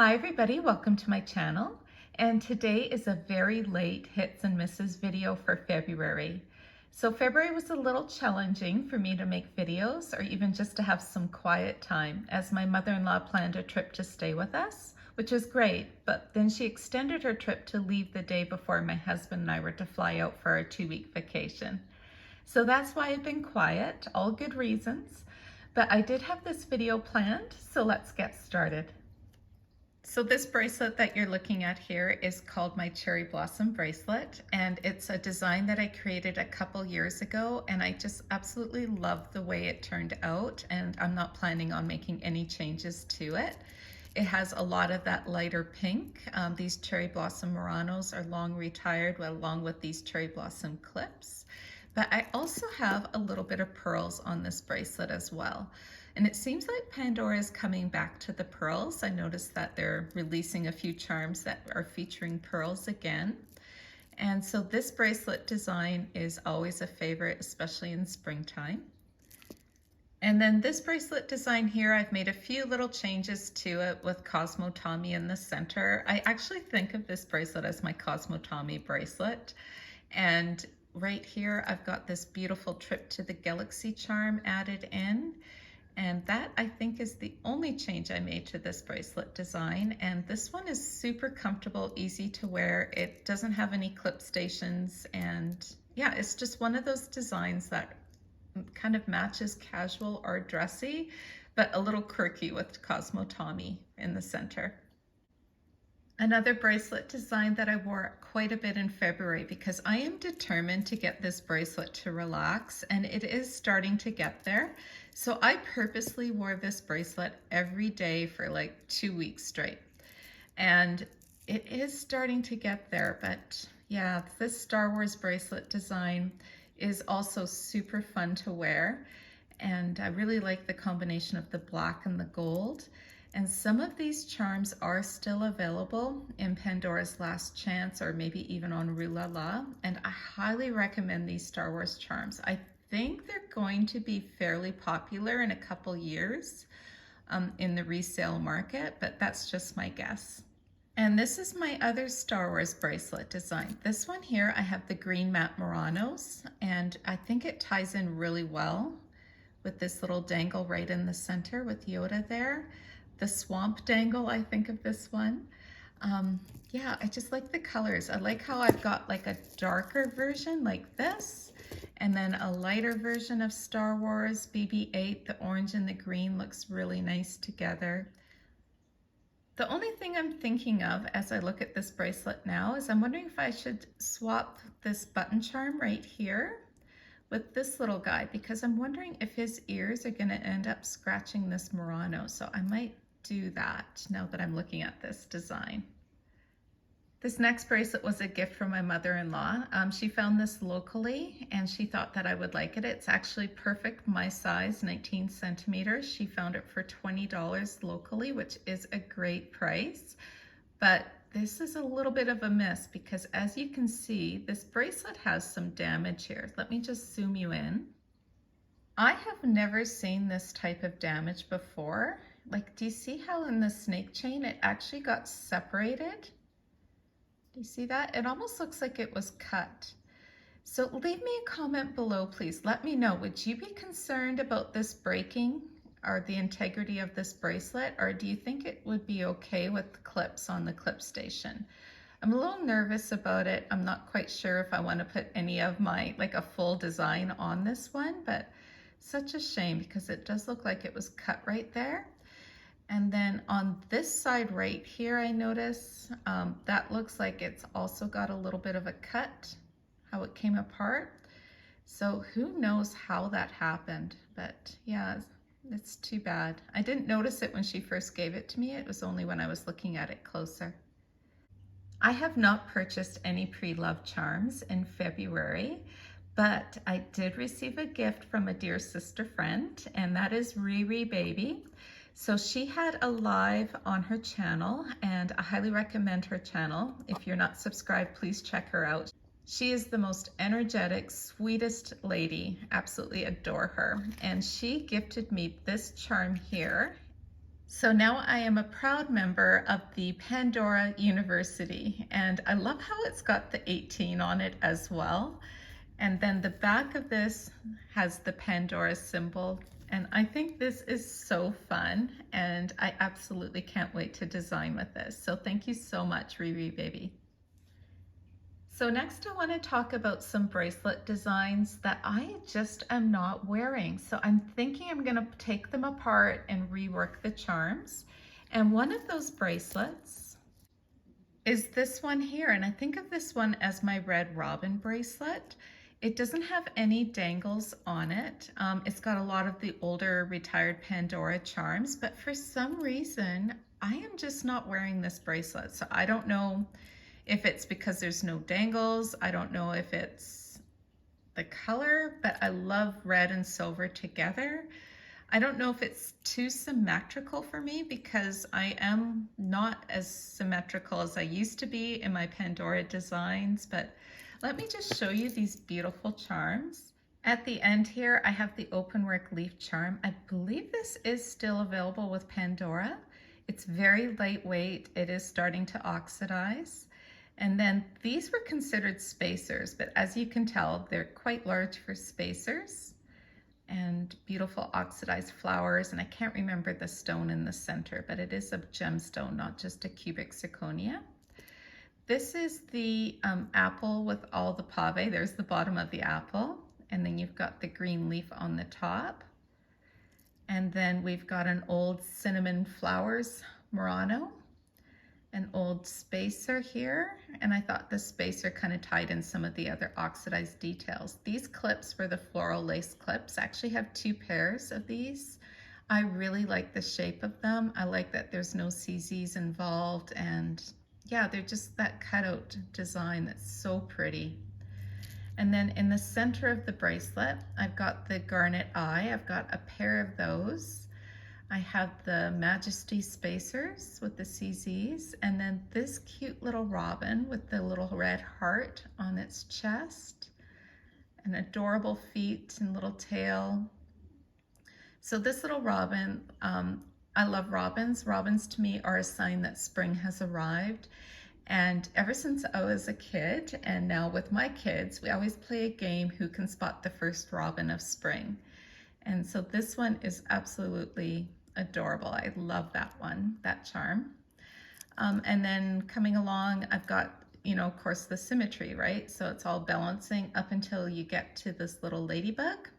Hi everybody, welcome to my channel. And today is a very late hits and misses video for February. So February was a little challenging for me to make videos or even just to have some quiet time as my mother-in-law planned a trip to stay with us, which was great, but then she extended her trip to leave the day before my husband and I were to fly out for our 2-week vacation. So that's why I've been quiet, all good reasons, but I did have this video planned, so let's get started. So this bracelet that you're looking at here is called my Cherry Blossom bracelet, and it's a design that I created a couple years ago, and I just absolutely love the way it turned out, and I'm not planning on making any changes to it. It has a lot of that lighter pink. These Cherry Blossom Muranos are long retired along with these Cherry Blossom clips. But I also have a little bit of pearls on this bracelet as well. And it seems like Pandora is coming back to the pearls. I noticed that they're releasing a few charms that are featuring pearls again. And so this bracelet design is always a favorite, especially in springtime. And then this bracelet design here, I've made a few little changes to it with Cosmo Tommy in the center. I actually think of this bracelet as my Cosmo Tommy bracelet. And right here, I've got this beautiful Trip to the Galaxy charm added in. And that, I think, is the only change I made to this bracelet design. And this one is super comfortable, easy to wear. It doesn't have any clip stations. And yeah, it's just one of those designs that kind of matches casual or dressy, but a little quirky with Cosmo Tommy in the center. Another bracelet design that I wore quite a bit in February because I am determined to get this bracelet to relax, and it is starting to get there. So I purposely wore this bracelet every day for like 2 weeks straight. And it is starting to get there, but yeah, this Star Wars bracelet design is also super fun to wear. And I really like the combination of the black and the gold. And some of these charms are still available in Pandora's Last Chance or maybe even on Rue La La. And I highly recommend these Star Wars charms. I think they're going to be fairly popular in a couple years in the resale market, but that's just my guess. And this is my other Star Wars bracelet design. This one here, I have the green matte Muranos, and I think it ties in really well with this little dangle right in the center with Yoda there. The swamp dangle, I think of this one. Yeah, I just like the colors. I like how I've got like a darker version like this, and then a lighter version of Star Wars BB-8. The orange and the green looks really nice together. The only thing I'm thinking of as I look at this bracelet now is I'm wondering if I should swap this button charm right here with this little guy, because I'm wondering if his ears are going to end up scratching this Murano. So I might do that now that I'm looking at this design. This next bracelet was a gift from my mother-in-law. She found this locally and she thought that I would like it. It's actually perfect my size, 19 centimeters. She found it for $20 locally, which is a great price. But this is a little bit of a miss because as you can see, this bracelet has some damage here. Let me just zoom you in. I have never seen this type of damage before. Like, do you see how in the snake chain it actually got separated? Do you see that? It almost looks like it was cut. So leave me a comment below, please. Let me know, would you be concerned about this breaking or the integrity of this bracelet, or do you think it would be okay with the clips on the clip station? I'm a little nervous about it. I'm not quite sure if I want to put any of my, like a full design on this one, but such a shame because it does look like it was cut right there. And then on this side right here, I notice that looks like it's also got a little bit of a cut, how it came apart. So who knows how that happened, but yeah, it's too bad. I didn't notice it when she first gave it to me. It was only when I was looking at it closer. I have not purchased any pre-loved charms in February, but I did receive a gift from a dear sister friend, and that is Riri Baby. So she had a live on her channel, and I highly recommend her channel. If you're not subscribed, please check her out. She is the most energetic, sweetest lady. Absolutely adore her. And she gifted me this charm here. So now I am a proud member of the Pandora University, and I love how it's got the 18 on it as well. And then the back of this has the Pandora symbol, and I think this is so fun, and I absolutely can't wait to design with this. So thank you so much, Riri Baby. So next I want to talk about some bracelet designs that I just am not wearing. So I'm thinking I'm going to take them apart and rework the charms. And one of those bracelets is this one here. And I think of this one as my red robin bracelet. It doesn't have any dangles on it. It's got a lot of the older retired Pandora charms, but for some reason, I am just not wearing this bracelet. So I don't know if it's because there's no dangles. I don't know if it's the color, but I love red and silver together. I don't know if it's too symmetrical for me because I am not as symmetrical as I used to be in my Pandora designs, but let me just show you these beautiful charms. At the end here, I have the open work leaf charm. I believe this is still available with Pandora. It's very lightweight. It is starting to oxidize. And then these were considered spacers, but as you can tell, they're quite large for spacers. And beautiful oxidized flowers, and I can't remember the stone in the center, but it is a gemstone, not just a cubic zirconia. This is the apple with all the pave. There's the bottom of the apple, and then you've got the green leaf on the top. And then we've got an old cinnamon flowers Murano, an old spacer here, and I thought the spacer kind of tied in some of the other oxidized details. These clips were the floral lace clips. I actually have two pairs of these. I really like the shape of them. I like that there's no CZs involved, and yeah, they're just that cutout design that's so pretty. And then in the center of the bracelet, I've got the garnet eye. I've got a pair of those. I have the Majesty spacers with the CZs, and then this cute little robin with the little red heart on its chest, and adorable feet and little tail. So this little robin, I love robins. Robins to me are a sign that spring has arrived. And ever since I was a kid, and now with my kids, we always play a game, who can spot the first robin of spring. And so this one is absolutely adorable. I love that one, that charm. And then coming along, I've got, you know, of course, the symmetry, right? So it's all balancing up until you get to this little ladybug.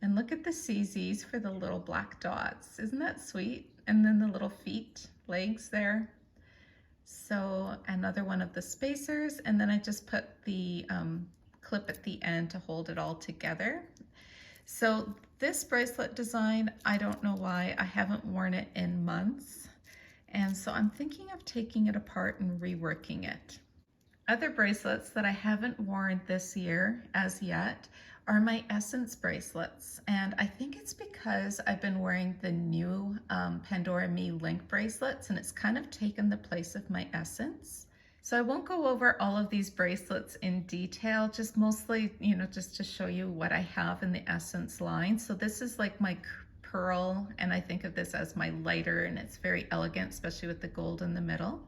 And look at the CZs for the little black dots. Isn't that sweet? And then the little feet, legs there. So another one of the spacers. And then I just put the clip at the end to hold it all together. So this bracelet design, I don't know why, I haven't worn it in months. And so I'm thinking of taking it apart and reworking it. Other bracelets that I haven't worn this year as yet are my Essence bracelets. And I think it's because I've been wearing the new Pandora Me link bracelets, and it's kind of taken the place of my Essence. So I won't go over all of these bracelets in detail, just mostly, you know, just to show you what I have in the Essence line. So this is like my pearl, and I think of this as my lighter, and it's very elegant, especially with the gold in the middle.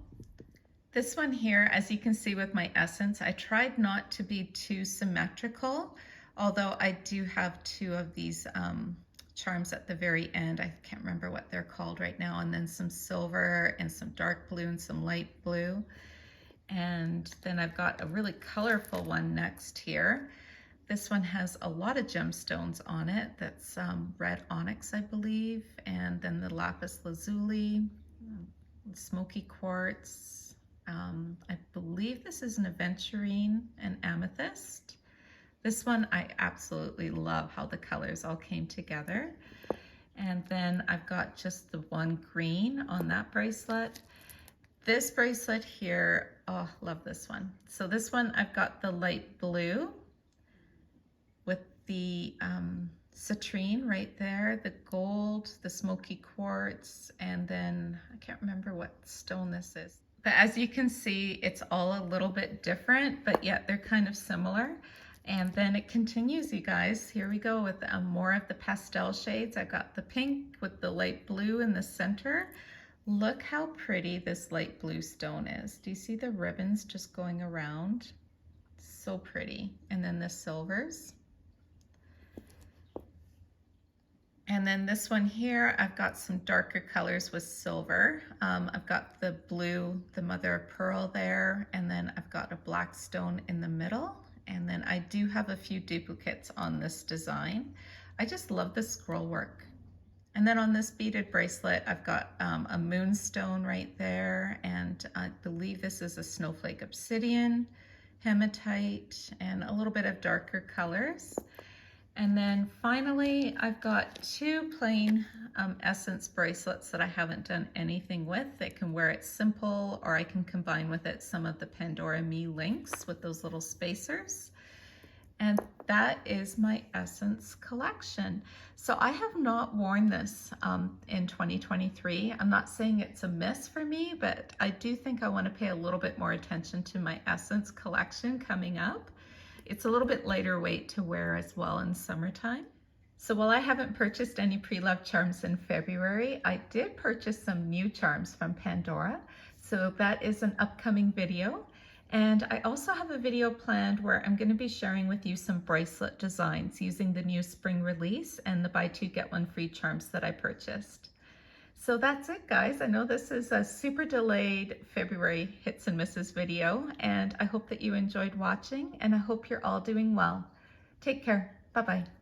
This one here, as you can see with my Essence, I tried not to be too symmetrical, although I do have two of these charms at the very end. I can't remember what they're called right now, and then some silver and some dark blue and some light blue. And then I've got a really colorful one next here. This one has a lot of gemstones on it. That's red onyx, I believe, and then the lapis lazuli, smoky quartz. I believe this is an aventurine and amethyst. This one, I absolutely love how the colors all came together. And then I've got just the one green on that bracelet. This bracelet here, oh, love this one. So this one, I've got the light blue with the citrine right there, the gold, the smoky quartz, and then I can't remember what stone this is. But as you can see, it's all a little bit different, but yet they're kind of similar. And then it continues, you guys. Here we go with more of the pastel shades. I've got the pink with the light blue in the center. Look how pretty this light blue stone is. Do you see the ribbons just going around? So pretty. And then the silvers. And then this one here, I've got some darker colors with silver. I've got the blue, the mother of pearl there, and then I've got a black stone in the middle. And then I do have a few duplicates on this design. I just love the scroll work. And then on this beaded bracelet, I've got a moonstone right there, and I believe this is a snowflake obsidian, hematite, and a little bit of darker colors. And then finally, I've got two plain essence bracelets that I haven't done anything with. I can wear it simple, or I can combine with it some of the Pandora Me links with those little spacers. And that is my essence collection. So I have not worn this in 2023. I'm not saying it's a miss for me, but I do think I want to pay a little bit more attention to my essence collection coming up. It's a little bit lighter weight to wear as well in summertime. So while I haven't purchased any pre-loved charms in February, I did purchase some new charms from Pandora. So that is an upcoming video. And I also have a video planned where I'm going to be sharing with you some bracelet designs using the new spring release and the buy two get one free charms that I purchased. So that's it, guys. I know this is a super delayed February hits and misses video, and I hope that you enjoyed watching, and I hope you're all doing well. Take care. Bye-bye.